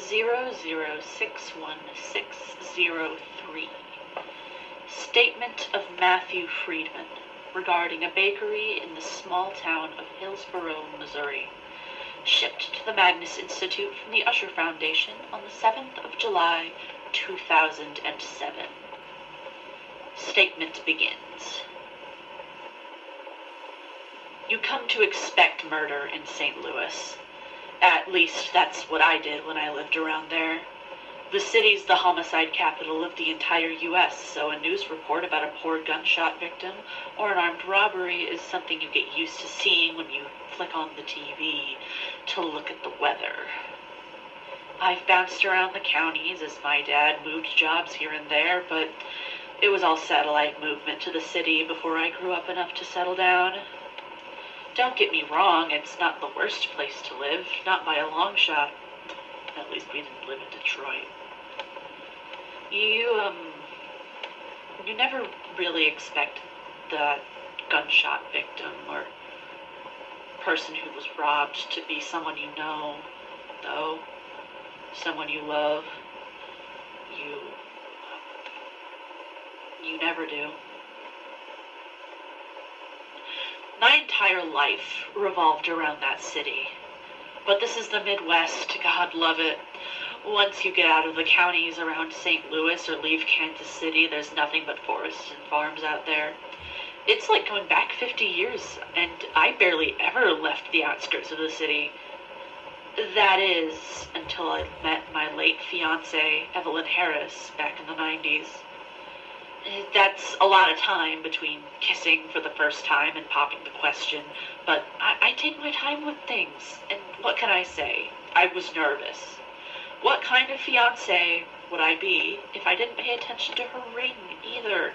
00611603. Statement of Matthew Freedman regarding a bakery in the small town of Hillsboro, Missouri. Shipped to the Magnus Institute from the Usher Foundation on the 7th of July, 2007. Statement begins. You come to expect murder in St. Louis. At least that's what I did when I lived around there. The city's the homicide capital of the entire U.S., so a news report about a poor gunshot victim or an armed robbery is something you get used to seeing when you flick on the TV to look at the weather. I've bounced around the counties as my dad moved jobs here and there, but it was all satellite movement to the city before I grew up enough to settle down. Don't get me wrong, it's not the worst place to live, not by a long shot. At least we didn't live in Detroit. You never really expect the gunshot victim or person who was robbed to be someone you know, though. Someone you love. You never do. My entire life revolved around that city. But this is the Midwest, God love it. Once you get out of the counties around St. Louis or leave Kansas City, there's nothing but forests and farms out there. It's like going back 50 years, and I barely ever left the outskirts of the city. That is, until I met my late fiancée, Evelyn Harris, back in the 90s. That's a lot of time between kissing for the first time and popping the question, but I take my time with things, and what can I say? I was nervous. What kind of fiancé would I be if I didn't pay attention to her ring either?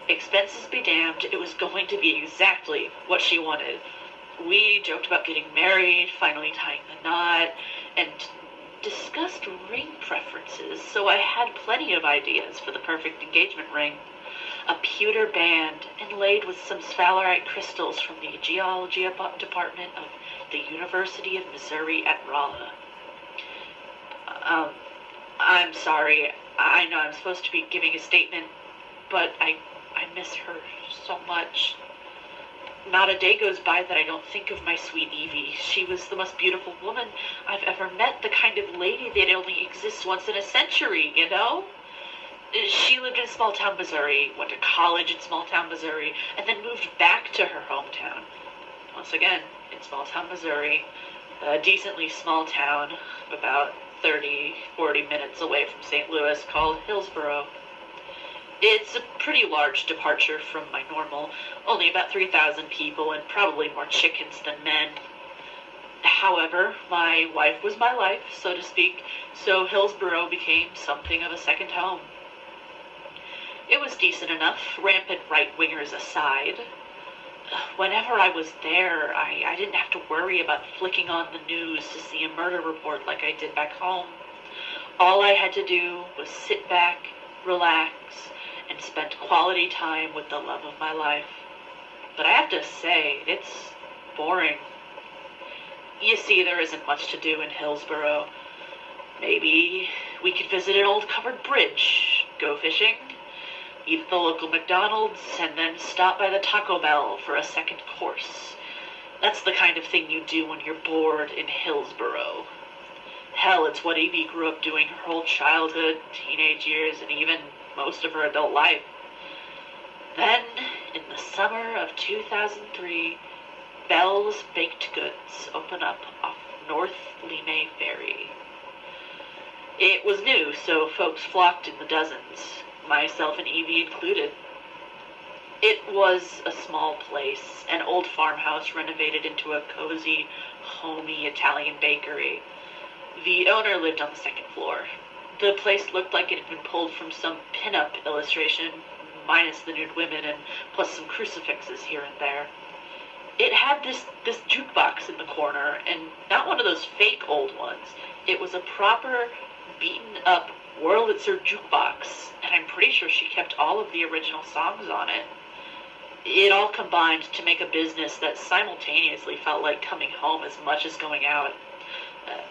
Expenses be damned, it was going to be exactly what she wanted. We joked about getting married, finally tying the knot, and discussed ring preferences, so I had plenty of ideas for the perfect engagement ring. A pewter band inlaid with some sphalerite crystals from the geology department of the University of Missouri at Rolla. I'm sorry, I know I'm supposed to be giving a statement, but I miss her so much. Not a day goes by that I don't think of my sweet Evie. She was the most beautiful woman I've ever met, the kind of lady that only exists once in a century, you know? She lived in small-town Missouri, went to college in small-town Missouri, and then moved back to her hometown. Once again, in small-town Missouri, a decently small town, about 30-40 minutes away from St. Louis, called Hillsboro. It's a pretty large departure from my normal, only about 3,000 people and probably more chickens than men. However, my wife was my life, so to speak, so Hillsboro became something of a second home. It was decent enough, rampant right-wingers aside. Whenever I was there, I didn't have to worry about flicking on the news to see a murder report like I did back home. All I had to do was sit back, relax, and spend quality time with the love of my life. But I have to say, it's boring. You see, there isn't much to do in Hillsboro. Maybe we could visit an old covered bridge, go fishing, eat at the local McDonald's, and then stop by the Taco Bell for a second course. That's the kind of thing you do when you're bored in Hillsboro. Hell, it's what Evie grew up doing her whole childhood, teenage years, and even most of her adult life. Then, in the summer of 2003, Bell's Baked Goods opened up off North Lemay Ferry. It was new, so folks flocked in the dozens, myself and Evie included. It was a small place, an old farmhouse renovated into a cozy, homey Italian bakery. The owner lived on the second floor. The place looked like it had been pulled from some pin-up illustration, minus the nude women and plus some crucifixes here and there. It had this jukebox in the corner, and not one of those fake old ones. It was a proper, beaten-up Wurlitzer jukebox, and I'm pretty sure she kept all of the original songs on it. It all combined to make a business that simultaneously felt like coming home as much as going out.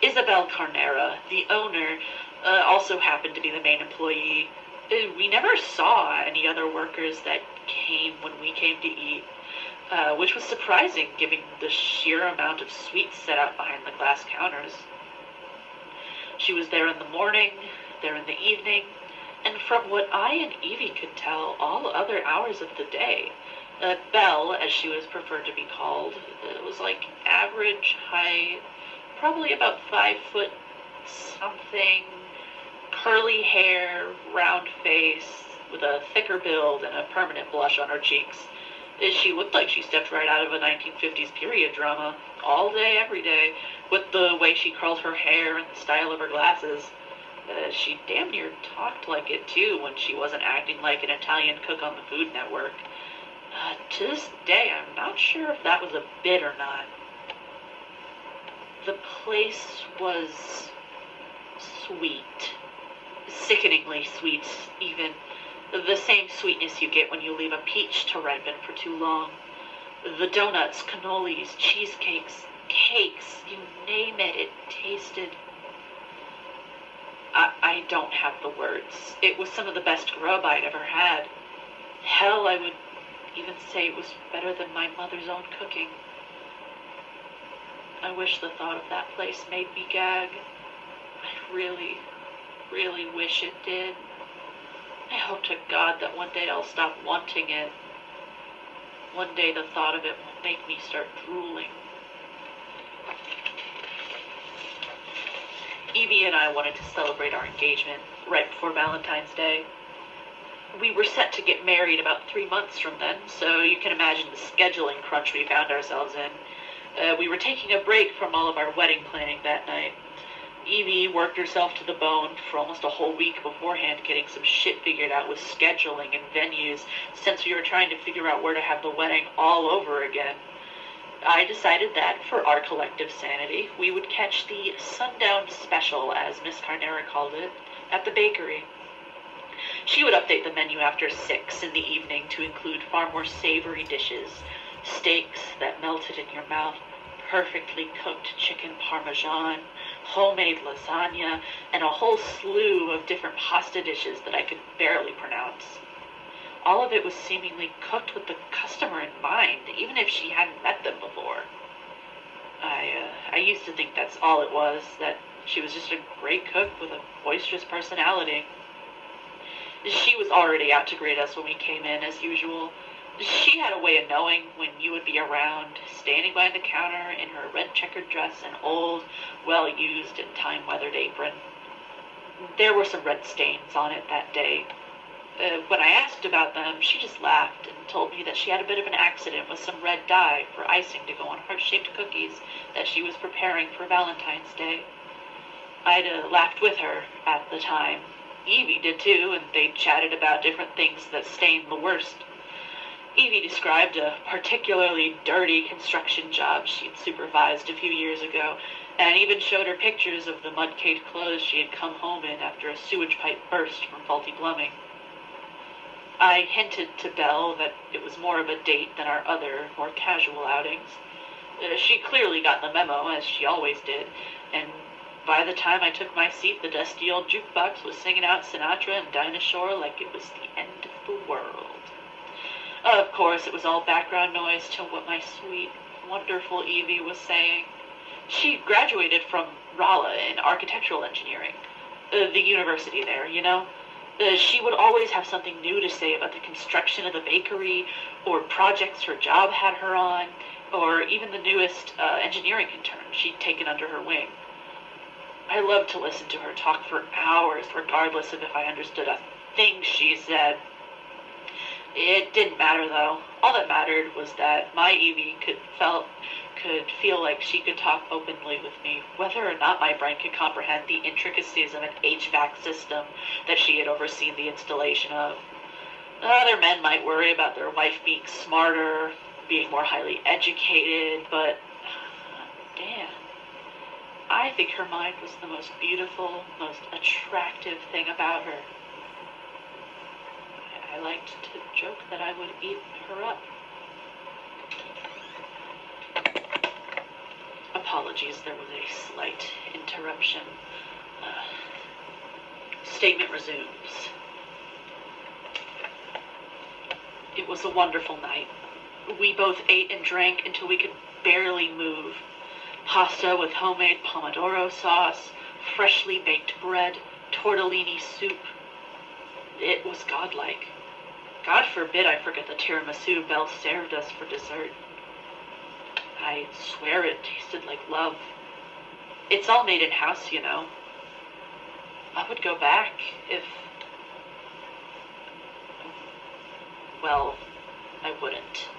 Isabel Carnera, the owner, also happened to be the main employee. We never saw any other workers that came when we came to eat, which was surprising given the sheer amount of sweets set out behind the glass counters. She was there in the morning, there in the evening, and from what I and Evie could tell, all other hours of the day. Belle, as she was preferred to be called, was like average height, probably about 5 foot something, curly hair, round face, with a thicker build and a permanent blush on her cheeks. She looked like she stepped right out of a 1950s period drama, all day, every day, with the way she curled her hair and the style of her glasses. She damn near talked like it, too, when she wasn't acting like an Italian cook on the Food Network. To this day, I'm not sure if that was a bit or not. The place was sweet. Sickeningly sweet, even. The same sweetness you get when you leave a peach to ripen for too long. The donuts, cannolis, cheesecakes, cakes, you name it, it tasted. I don't have the words. It was some of the best grub I'd ever had. Hell, I would even say it was better than my mother's own cooking. I wish the thought of that place made me gag. I really, really wish it did. I hope to God that one day I'll stop wanting it. One day the thought of it will make me start drooling. Evie and I wanted to celebrate our engagement right before Valentine's Day. We were set to get married about 3 months from then, so you can imagine the scheduling crunch we found ourselves in. We were taking a break from all of our wedding planning that night. Evie worked herself to the bone for almost a whole week beforehand, getting some shit figured out with scheduling and venues, since we were trying to figure out where to have the wedding all over again. I decided that, for our collective sanity, we would catch the sundown special, as Miss Carnera called it, at the bakery. She would update the menu after 6 in the evening to include far more savory dishes, steaks that melted in your mouth, perfectly cooked chicken parmesan, homemade lasagna, and a whole slew of different pasta dishes that I could barely pronounce. All of it was seemingly cooked with the customer in mind, even if she hadn't met them before. I used to think that's all it was, that she was just a great cook with a boisterous personality. She was already out to greet us when we came in, as usual. She had a way of knowing when you would be around, standing by the counter in her red checkered dress and old, well-used and time-weathered apron. There were some red stains on it that day. When I asked about them, she just laughed and told me that she had a bit of an accident with some red dye for icing to go on heart-shaped cookies that she was preparing for Valentine's Day. I'd laughed with her at the time. Evie did too, and they chatted about different things that stained the worst. Evie described a particularly dirty construction job she'd supervised a few years ago, and even showed her pictures of the mud-caked clothes she had come home in after a sewage pipe burst from faulty plumbing. I hinted to Belle that it was more of a date than our other, more casual outings. She clearly got the memo, as she always did, and by the time I took my seat, the dusty old jukebox was singing out Sinatra and Dinah Shore like it was the end of the world. Of course, it was all background noise to what my sweet, wonderful Evie was saying. She graduated from Rolla in architectural engineering, the university there, you know. She would always have something new to say about the construction of the bakery, or projects her job had her on, or even the newest engineering intern she'd taken under her wing. I loved to listen to her talk for hours, regardless of if I understood a thing she said. It didn't matter, though. All that mattered was that my Evie could feel like she could talk openly with me, whether or not my brain could comprehend the intricacies of an HVAC system that she had overseen the installation of. Other men might worry about their wife being smarter, being more highly educated, but damn, I think her mind was the most beautiful, most attractive thing about her. I liked to joke that I would eat her up. apologies, there was a slight interruption. Statement resumes. It was a wonderful night. We both ate and drank until we could barely move. Pasta with homemade pomodoro sauce, freshly baked bread, tortellini soup. It was godlike. God forbid I forget the tiramisu Belle served us for dessert. I swear it tasted like love. It's all made in-house, you know. I would go back if... Well, I wouldn't.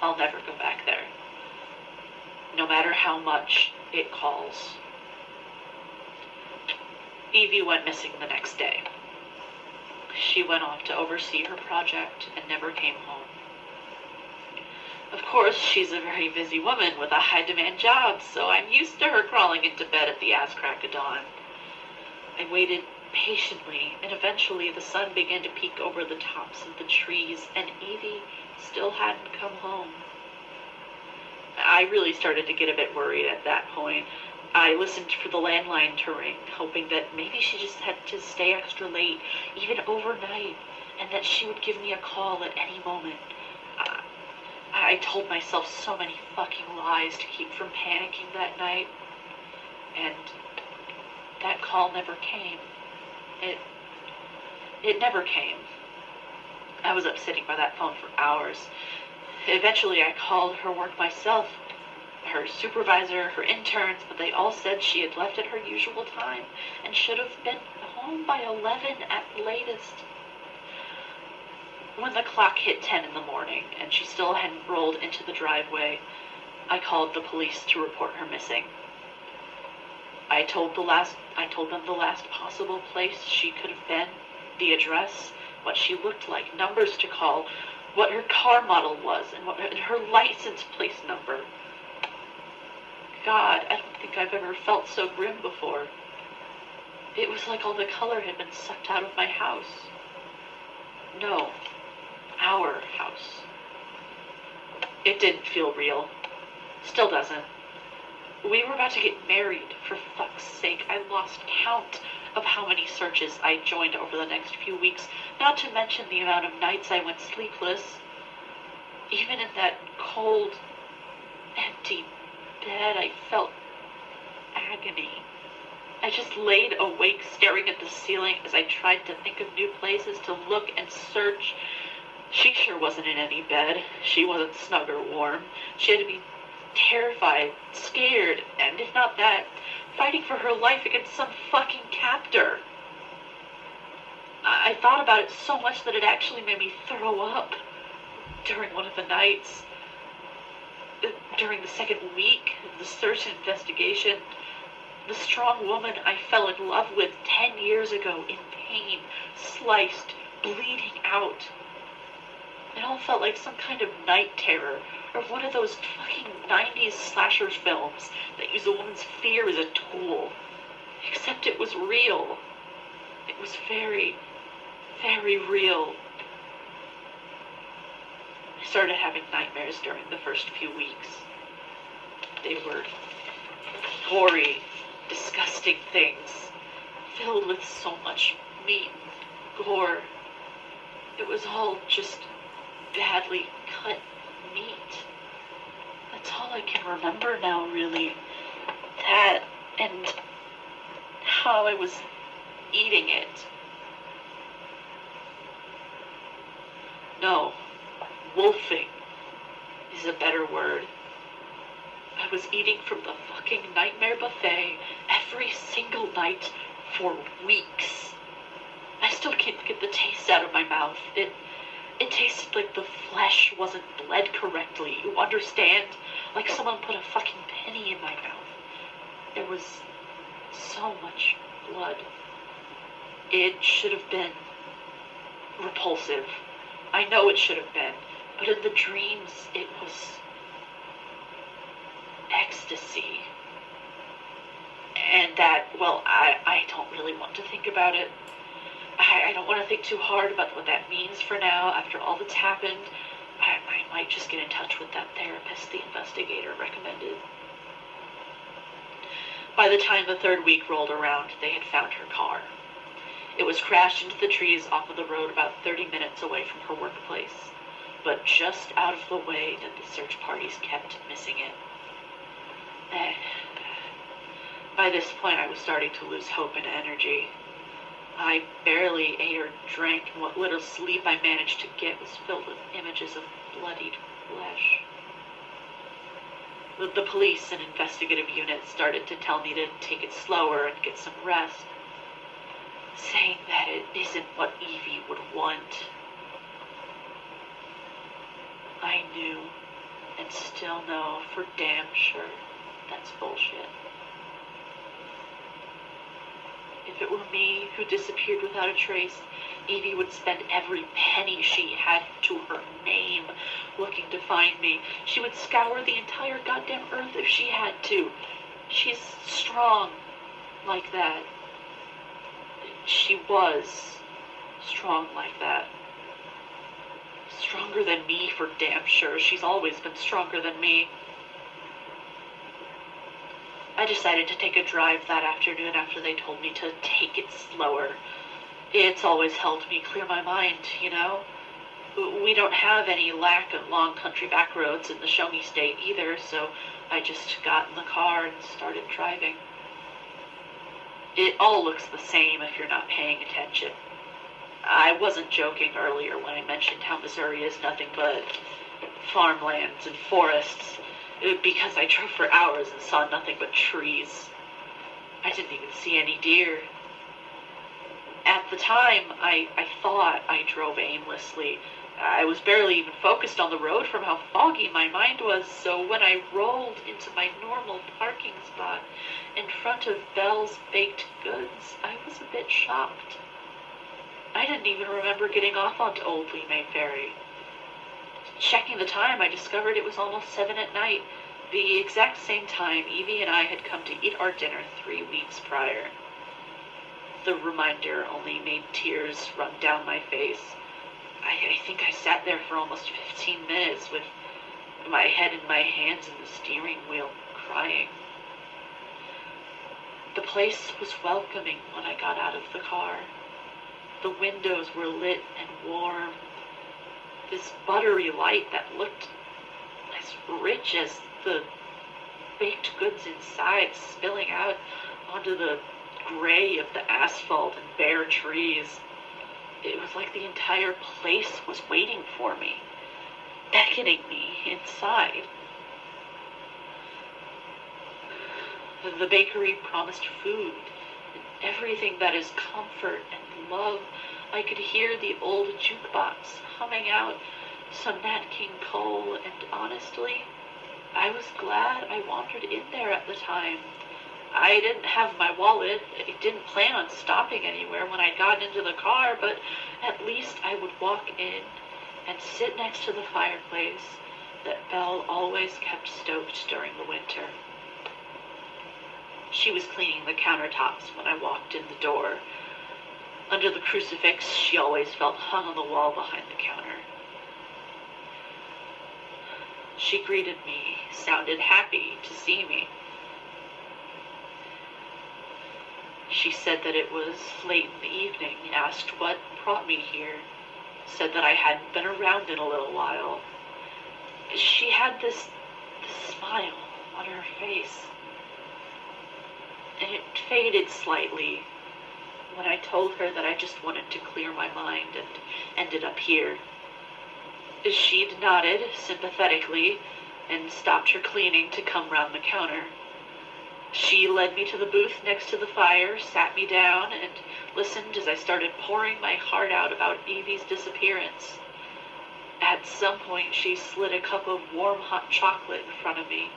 I'll never go back there. No matter how much it calls. Evie went missing the next day. She went off to oversee her project and never came home. Of course, she's a very busy woman with a high-demand job, so I'm used to her crawling into bed at the ass crack of dawn. I waited patiently, and eventually the sun began to peek over the tops of the trees, and Evie still hadn't come home. I really started to get a bit worried at that point. I listened for the landline to ring, hoping that maybe she just had to stay extra late, even overnight, and that she would give me a call at any moment. I told myself so many fucking lies to keep from panicking that night, and that call never came. It never came. I was up sitting by that phone for hours. Eventually I called her work myself, her supervisor, her interns, but they all said she had left at her usual time and should have been home by 11 at the latest. When the clock hit 10 in the morning and she still hadn't rolled into the driveway, I called the police to report her missing. I told them the last possible place she could have been, the address, what she looked like, numbers to call, what her car model was, and her license plate number. God, I don't think I've ever felt so grim before. It was like all the color had been sucked out of my house. No, our house. It didn't feel real. Still doesn't. We were about to get married, for fuck's sake. I lost count of how many searches I joined over the next few weeks, not to mention the amount of nights I went sleepless. Even in that cold, empty bed, I felt agony. I just laid awake staring at the ceiling as I tried to think of new places to look and search. She sure wasn't in any bed. She wasn't snug or warm. She had to be terrified, scared, and if not that, fighting for her life against some fucking captor. I thought about it so much that it actually made me throw up during one of the nights. During the second week of the search and investigation, the strong woman I fell in love with 10 years ago, in pain, sliced, bleeding out. It all felt like some kind of night terror, or one of those fucking 90s slasher films that use a woman's fear as a tool. Except it was real. It was very, very real. I started having nightmares during the first few weeks. They were gory, disgusting things, filled with so much meat and gore. It was all just badly cut meat. That's all I can remember now, really. That and how I was eating it. No, wolfing is a better word. I was eating from the fucking nightmare buffet every single night for weeks. I still can't get the taste out of my mouth. It tasted like the flesh wasn't bled correctly. You understand? Like someone put a fucking penny in my mouth. There was so much blood. It should have been repulsive. I know it should have been. But in the dreams, it was ecstasy. And that, well, I don't really want to think about it. I don't want to think too hard about what that means for now after all that's happened. I might just get in touch with that therapist the investigator recommended. By the time the third week rolled around, they had found her car. It was crashed into the trees off of the road about 30 minutes away from her workplace, but just out of the way that the search parties kept missing it. By this point, I was starting to lose hope and energy. I barely ate or drank, and what little sleep I managed to get was filled with images of bloodied flesh. The police and investigative units started to tell me to take it slower and get some rest, saying that it isn't what Evie would want. I knew, and still know for damn sure, that's bullshit. If it were me who disappeared without a trace, Evie would spend every penny she had to her name looking to find me. She would scour the entire goddamn earth if she had to. She's strong like that. She was strong like that. Stronger than me for damn sure. She's always been stronger than me. I decided to take a drive that afternoon after they told me to take it slower. It's always helped me clear my mind, you know? We don't have any lack of long country back roads in the Show Me State either, so I just got in the car and started driving. It all looks the same if you're not paying attention. I wasn't joking earlier when I mentioned how Missouri is nothing but farmlands and forests, because I drove for hours and saw nothing but trees. I didn't even see any deer. At the time, I thought I drove aimlessly. I was barely even focused on the road from how foggy my mind was, so when I rolled into my normal parking spot in front of Bell's Baked Goods, I was a bit shocked. I didn't even remember getting off onto Old Lee May Ferry. Checking the time, I discovered it was almost 7 at night, the exact same time Evie and I had come to eat our dinner 3 weeks prior. The reminder only made tears run down my face. I think I sat there for almost 15 minutes with my head in my hands and the steering wheel, crying. The place was welcoming when I got out of the car. The windows were lit and warm. This buttery light that looked as rich as the baked goods inside, spilling out onto the gray of the asphalt and bare trees. It was like the entire place was waiting for me, beckoning me inside. The bakery promised food and everything that is comfort and love. I could hear the old jukebox humming out some Nat King Cole, and honestly, I was glad I wandered in there at the time. I didn't have my wallet. I didn't plan on stopping anywhere when I got into the car, but at least I would walk in and sit next to the fireplace that Belle always kept stoked during the winter. She was cleaning the countertops when I walked in the door. Under the crucifix she always felt hung on the wall behind the counter. She greeted me, sounded happy to see me. She said that it was late in the evening, asked what brought me here, said that I hadn't been around in a little while. She had this smile on her face, and it faded slightly when I told her that I just wanted to clear my mind and ended up here. She'd nodded sympathetically and stopped her cleaning to come round the counter. She led me to the booth next to the fire, sat me down, and listened as I started pouring my heart out about Evie's disappearance. At some point, she slid a cup of warm hot chocolate in front of me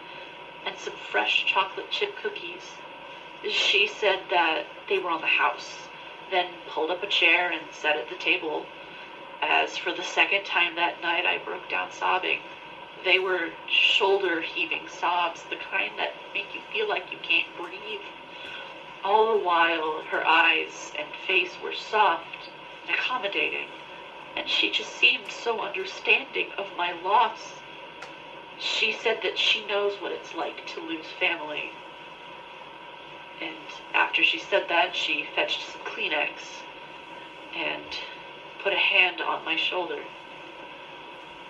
and some fresh chocolate chip cookies. She said that they were on the house, then pulled up a chair and sat at the table. As for the second time that night, I broke down sobbing. They were shoulder-heaving sobs, the kind that make you feel like you can't breathe. All the while, her eyes and face were soft and accommodating, and she just seemed so understanding of my loss. She said that she knows what it's like to lose family. And after she said that, she fetched some Kleenex and put a hand on my shoulder.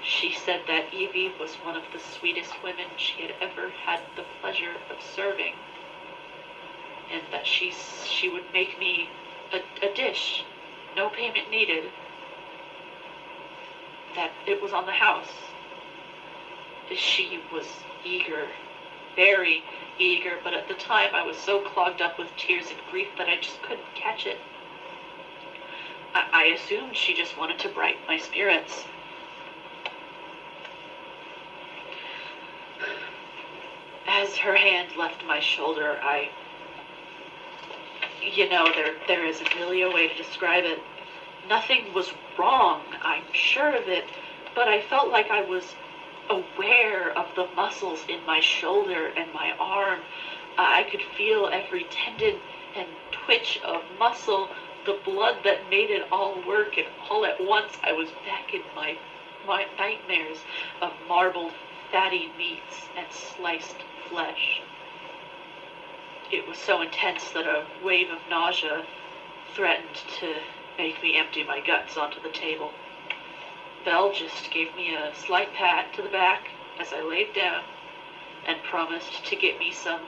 She said that Evie was one of the sweetest women she had ever had the pleasure of serving, and that she would make me a dish, no payment needed, that it was on the house. She was eager, very eager, but at the time I was so clogged up with tears and grief that I just couldn't catch it. I assumed she just wanted to brighten my spirits. As her hand left my shoulder, there isn't really a way to describe it. Nothing was wrong, I'm sure of it, but I felt like I was aware of the muscles in my shoulder and my arm. I could feel every tendon and twitch of muscle, the blood that made it all work, and all at once I was back in my nightmares of marbled fatty meats and sliced flesh. It was so intense that a wave of nausea threatened to make me empty my guts onto the table. Belle just gave me a slight pat to the back as I laid down and promised to get me some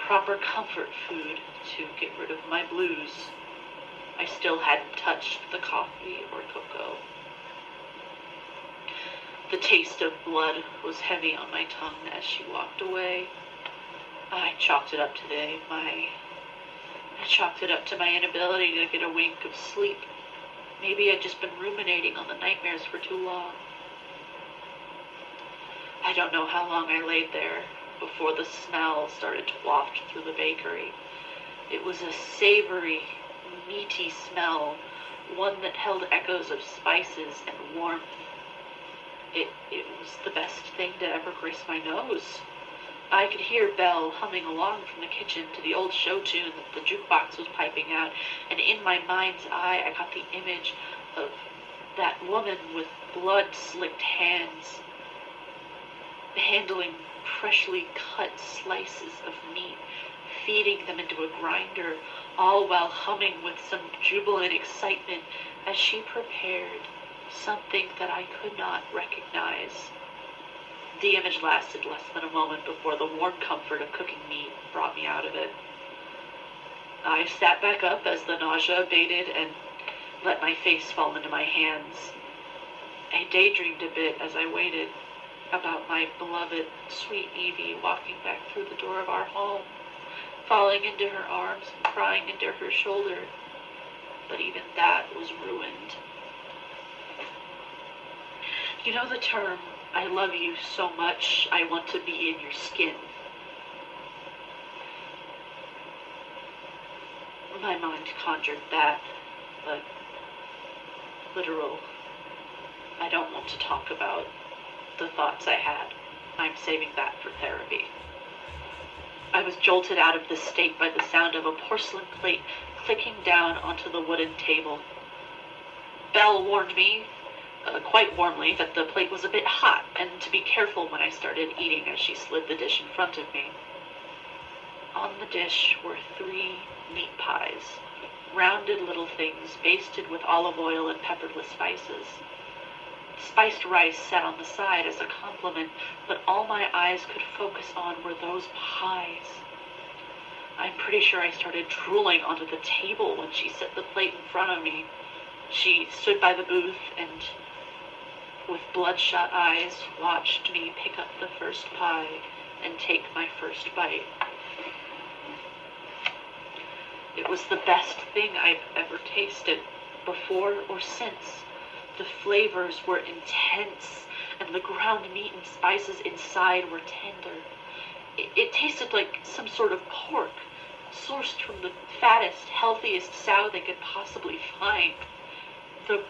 proper comfort food to get rid of my blues. I still hadn't touched the coffee or cocoa. The taste of blood was heavy on my tongue as she walked away. I chalked it up to my inability to get a wink of sleep. Maybe I'd just been ruminating on the nightmares for too long. I don't know how long I laid there before the smell started to waft through the bakery. It was a savory, meaty smell, one that held echoes of spices and warmth. It was the best thing to ever grace my nose. I could hear Belle humming along from the kitchen to the old show tune that the jukebox was piping out, and in my mind's eye I got the image of that woman with blood-slicked hands handling freshly cut slices of meat, feeding them into a grinder, all while humming with some jubilant excitement as she prepared something that I could not recognize. The image lasted less than a moment before the warm comfort of cooking meat brought me out of it. I sat back up as the nausea abated and let my face fall into my hands. I daydreamed a bit as I waited about my beloved, sweet Evie walking back through the door of our home, falling into her arms and crying into her shoulder. But even that was ruined. You know the term, I love you so much, I want to be in your skin. My mind conjured that, but literal. I don't want to talk about the thoughts I had. I'm saving that for therapy. I was jolted out of this state by the sound of a porcelain plate clicking down onto the wooden table. Belle warned me, quite warmly, that the plate was a bit hot, and to be careful when I started eating as she slid the dish in front of me. On the dish were 3 meat pies, rounded little things basted with olive oil and peppered with spices. Spiced rice sat on the side as a compliment, but all my eyes could focus on were those pies. I'm pretty sure I started drooling onto the table when she set the plate in front of me. She stood by the booth and, with bloodshot eyes, watched me pick up the first pie and take my first bite. It was the best thing I've ever tasted, before or since. The flavors were intense, and the ground meat and spices inside were tender. It tasted like some sort of pork, sourced from the fattest, healthiest sow they could possibly find. The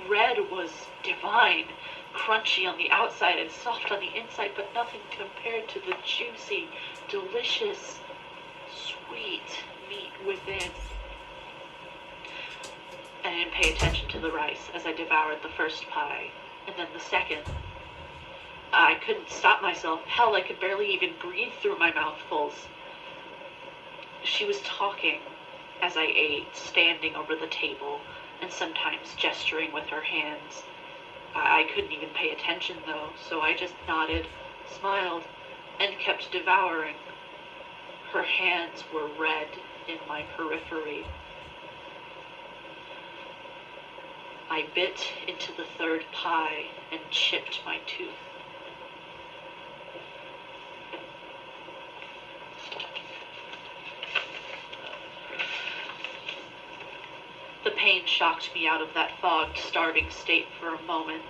bread was divine, crunchy on the outside and soft on the inside, but nothing compared to the juicy, delicious, sweet meat within. I didn't pay attention to the rice as I devoured the first pie, and then the second. I couldn't stop myself. Hell, I could barely even breathe through my mouthfuls. She was talking as I ate, standing over the table, and sometimes gesturing with her hands. I couldn't even pay attention, though, so I just nodded, smiled, and kept devouring. Her hands were red in my periphery. I bit into the third pie and chipped my tooth. The pain shocked me out of that fogged, starving state for a moment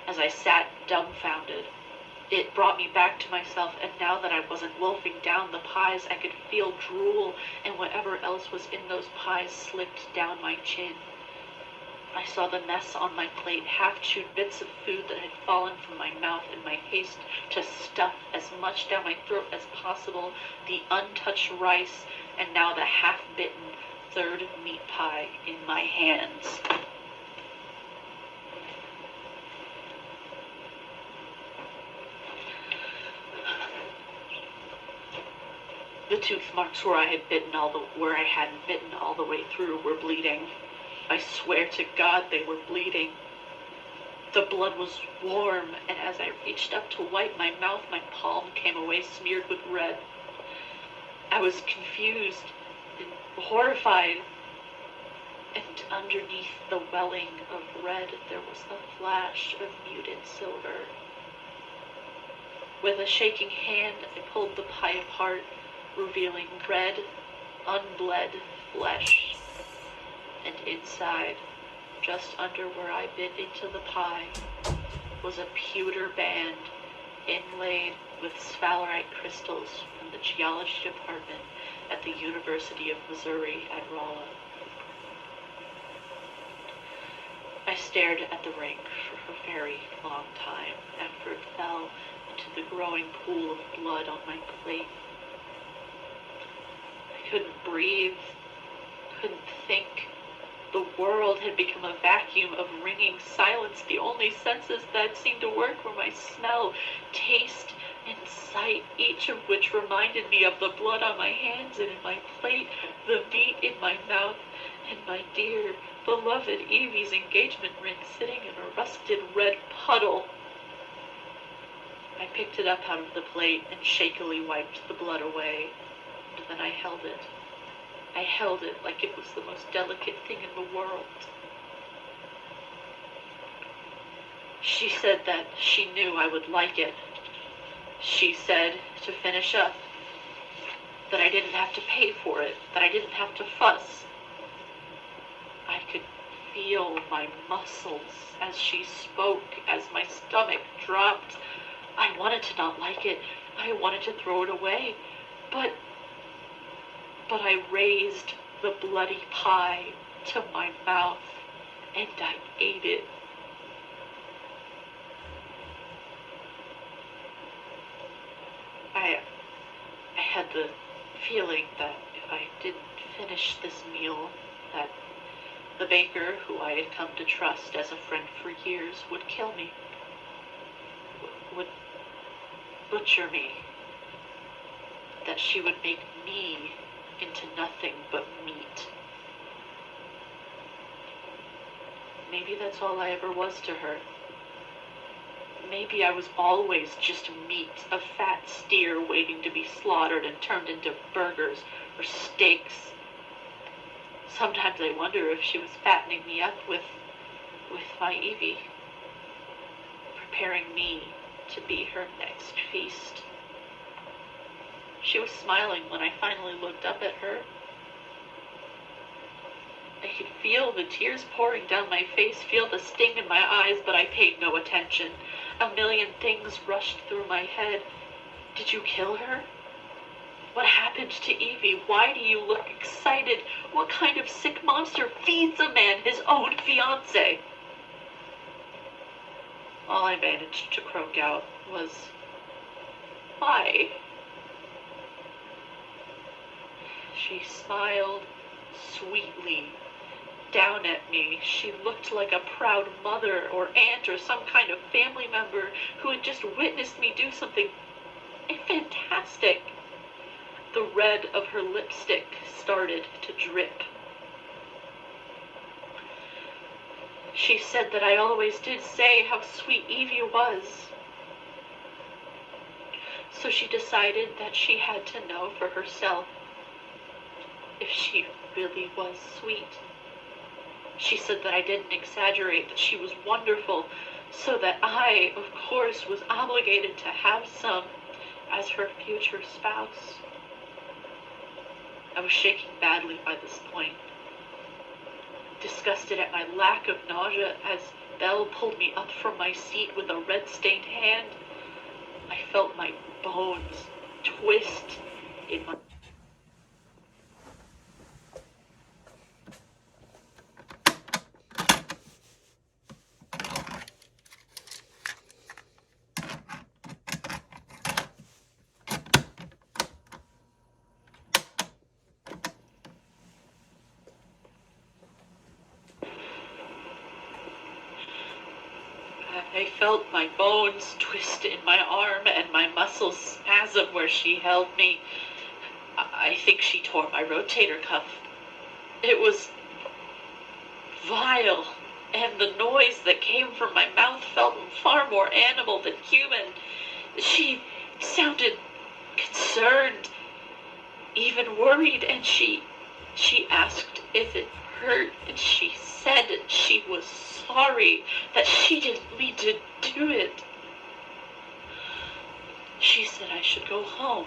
as I sat dumbfounded. It brought me back to myself, and now that I wasn't wolfing down the pies, I could feel drool and whatever else was in those pies slipped down my chin. I saw the mess on my plate, half-chewed bits of food that had fallen from my mouth in my haste to stuff as much down my throat as possible, the untouched rice, and now the half-bitten third meat pie in my hands. The tooth marks where I hadn't bitten all the way through were bleeding. I swear to God they were bleeding. The blood was warm, and as I reached up to wipe my mouth, my palm came away smeared with red. I was confused and horrified, and underneath the welling of red there was a flash of muted silver. With a shaking hand, I pulled the pie apart, revealing red, unbled flesh. And inside, just under where I bit into the pie, was a pewter band inlaid with sphalerite crystals from the geology department at the University of Missouri at Rolla. I stared at the ring for a very long time after it fell into the growing pool of blood on my plate. I couldn't breathe, couldn't think. The world had become a vacuum of ringing silence. The only senses that seemed to work were my smell, taste, and sight, each of which reminded me of the blood on my hands and in my plate, the meat in my mouth, and my dear, beloved Evie's engagement ring sitting in a rusted red puddle. I picked it up out of the plate and shakily wiped the blood away, and then I held it. I held it like it was the most delicate thing in the world. She said that she knew I would like it. She said, to finish up, that I didn't have to pay for it, that I didn't have to fuss. I could feel my muscles as she spoke, as my stomach dropped. I wanted to not like it. I wanted to throw it away. But I raised the bloody pie to my mouth, and I ate it. I had the feeling that if I didn't finish this meal, that the baker, who I had come to trust as a friend for years, would kill me, would butcher me, that she would make me into nothing but meat. Maybe that's all I ever was to her. Maybe I was always just meat, a fat steer waiting to be slaughtered and turned into burgers or steaks. Sometimes I wonder if she was fattening me up with my Evie, preparing me to be her next feast. She was smiling when I finally looked up at her. I could feel the tears pouring down my face, feel the sting in my eyes, but I paid no attention. A million things rushed through my head. Did you kill her? What happened to Evie? Why do you look excited? What kind of sick monster feeds a man his own fiancée? All I managed to croak out was, why? She smiled sweetly down at me. She looked like a proud mother or aunt or some kind of family member who had just witnessed me do something fantastic. The red of her lipstick started to drip. She said that I always did say how sweet Evie was. So she decided that she had to know for herself if she really was sweet. She said that I didn't exaggerate, that she was wonderful, so that I, of course, was obligated to have some as her future spouse. I was shaking badly by this point, disgusted at my lack of nausea as Belle pulled me up from my seat with a red-stained hand. I felt my bones twist in my... I felt my bones twist in my arm and my muscles spasm where she held me. I think she tore my rotator cuff. It was vile, and the noise that came from my mouth felt far more animal than human. She sounded concerned, even worried, and she asked if it hurt, and she said she was sorry, that she didn't mean to do it. She said I should go home,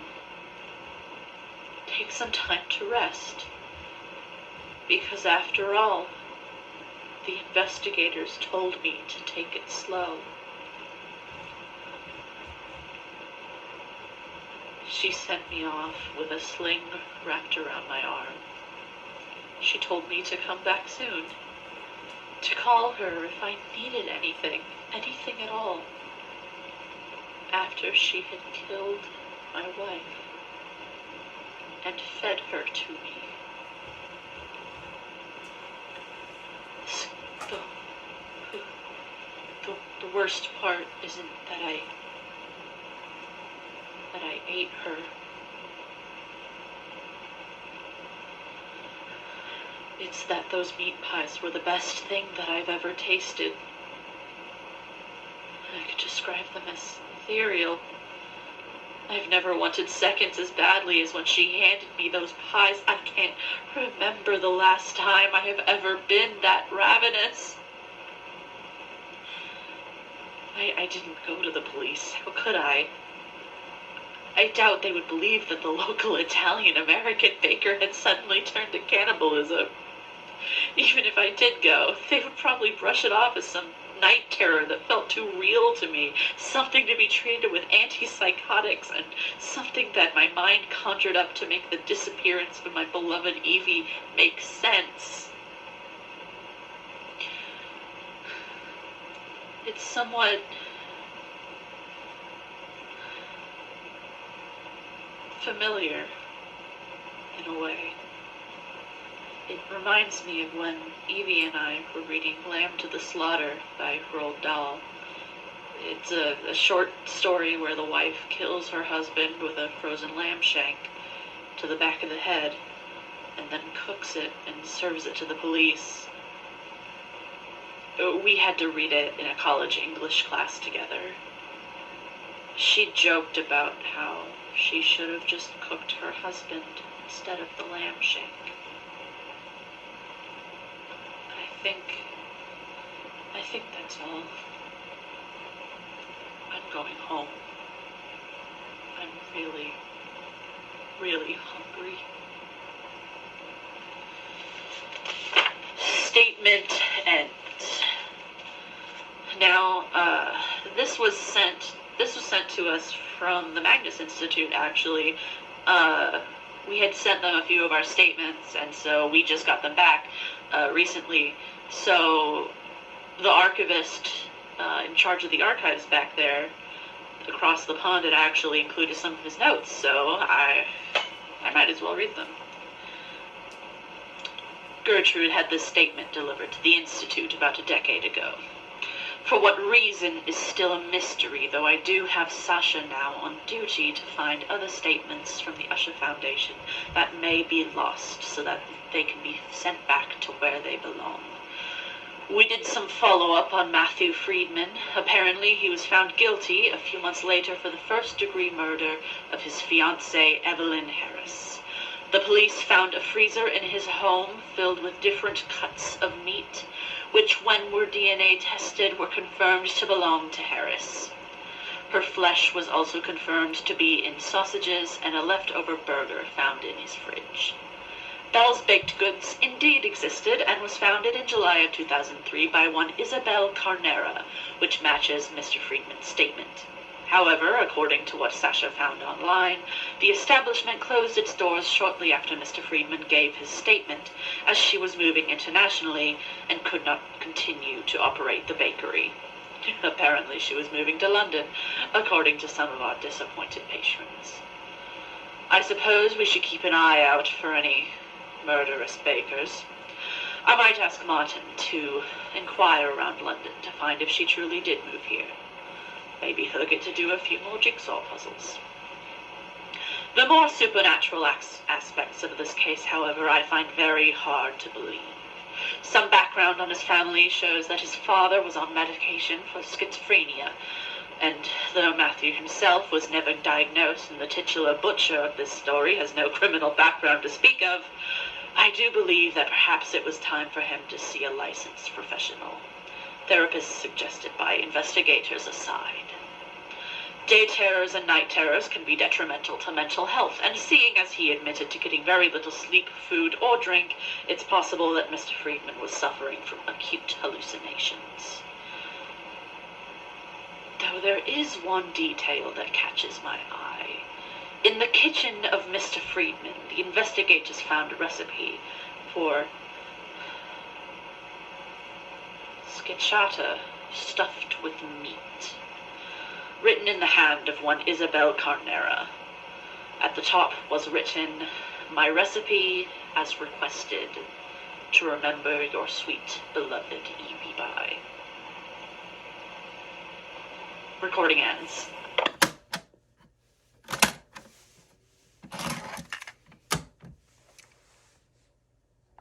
take some time to rest, because after all, the investigators told me to take it slow. She sent me off with a sling wrapped around my arm. She told me to come back soon, to call her if I needed anything at all, after she had killed my wife and fed her to me. The worst part isn't that I ate her. It's that those meat pies were the best thing that I've ever tasted. I could describe them as ethereal. I've never wanted seconds as badly as when she handed me those pies. I can't remember the last time I have ever been that ravenous. I didn't go to the police. How could I? I doubt they would believe that the local Italian-American baker had suddenly turned to cannibalism. Even if I did go, they would probably brush it off as some night terror that felt too real to me, something to be treated with antipsychotics, and something that my mind conjured up to make the disappearance of my beloved Evie make sense. It's somewhat familiar, in a way. It reminds me of when Evie and I were reading Lamb to the Slaughter by Roald Dahl. It's a short story where the wife kills her husband with a frozen lamb shank to the back of the head, and then cooks it and serves it to the police. We had to read it in a college English class together. She joked about how she should have just cooked her husband instead of the lamb shank. I think that's all. I'm going home. I'm really, really hungry. Statement ends. Now, this was sent to us from the Magnus Institute, actually. We had sent them a few of our statements, and so we just got them back recently. So the archivist in charge of the archives back there across the pond had actually included some of his notes, so I might as well read them. Gertrude had this statement delivered to the Institute about a decade ago. For what reason is still a mystery, though I do have Sasha now on duty to find other statements from the Usher Foundation that may be lost so that they can be sent back to where they belong. We did some follow-up on Matthew Freedman. Apparently, he was found guilty a few months later for the first-degree murder of his fiancée, Evelyn Harris. The police found a freezer in his home filled with different cuts of meat, which, when were DNA tested, were confirmed to belong to Harris. Her flesh was also confirmed to be in sausages and a leftover burger found in his fridge. Bell's Baked Goods indeed existed and was founded in July of 2003 by one Isabel Carnera, which matches Mr. Freedman's statement. However, according to what Sasha found online, the establishment closed its doors shortly after Mr. Freedman gave his statement, as she was moving internationally and could not continue to operate the bakery. Apparently she was moving to London, according to some of our disappointed patrons. I suppose we should keep an eye out for any murderous bakers. I might ask Martin to inquire around London to find if she truly did move here. Maybe he'll get to do a few more jigsaw puzzles. The more supernatural aspects of this case, however, I find very hard to believe. Some background on his family shows that his father was on medication for schizophrenia, and though Matthew himself was never diagnosed and the titular butcher of this story has no criminal background to speak of, I do believe that perhaps it was time for him to see a licensed professional. Therapists suggested by investigators aside. Day terrors and night terrors can be detrimental to mental health, and seeing as he admitted to getting very little sleep, food, or drink, it's possible that Mr. Freedman was suffering from acute hallucinations. Though there is one detail that catches my eye. In the kitchen of Mr. Freedman, the investigators found a recipe for schiscata stuffed with meat, written in the hand of one Isabel Carnera. At the top was written, "My recipe as requested, to remember your sweet, beloved Evie by." Recording ends.